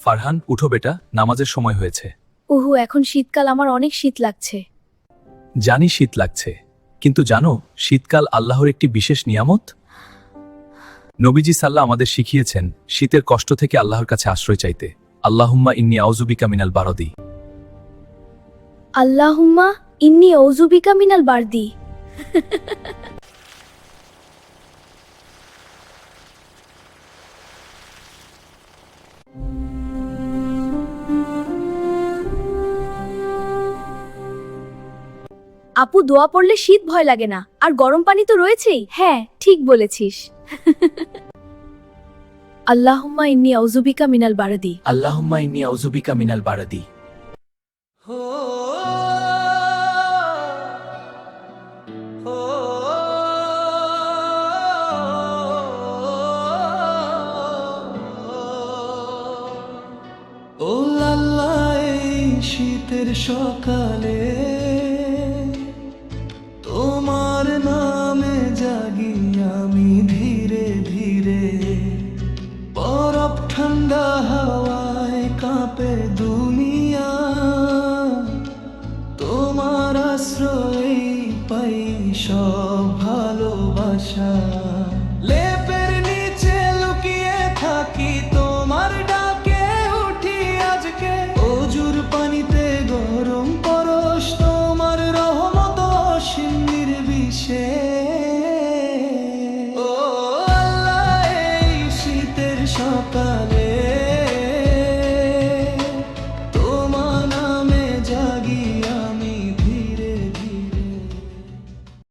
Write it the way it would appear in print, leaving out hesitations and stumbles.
ফারহান, উঠো বেটা, নামাজের সময় হয়েছে। ওহু, এখন শীতকাল, আমার অনেক শীত লাগছে। জানি শীত লাগছে, কিন্তু জানো শীতকাল আল্লাহর একটি বিশেষ নিয়ামত। নবীজি সাল্লাহ আমাদের শিখিয়েছেন শীতের কষ্ট থেকে আল্লাহর কাছে আশ্রয় চাইতে। আল্লাহুম্মা ইন্নী আউযুবিকা মিনাল বারদি। আল্লাহুম্মা ইন্নী আউযুবিকা মিনাল বারদি। আপু, দোয়া পড়লে শীত ভয় লাগে না, আর গরম পানি তো রয়েছেই। হ্যাঁ, ঠিক বলেছিস। আল্লাহুম্মা ইন্নী আউযুবিকা মিনাল বারদি। আল্লাহুম্মা ইন্নী আউযুবিকা মিনাল বারদি। ও আল্লাহ, এই শীতের সকালে তোমার নামে জাগি আমি ধীরে ধীরে। বরফ ঠান্ডা হাওয়ায় কাঁপে দুনিয়া, তোমার আশ্রয় পাই সব ভালোবাসা।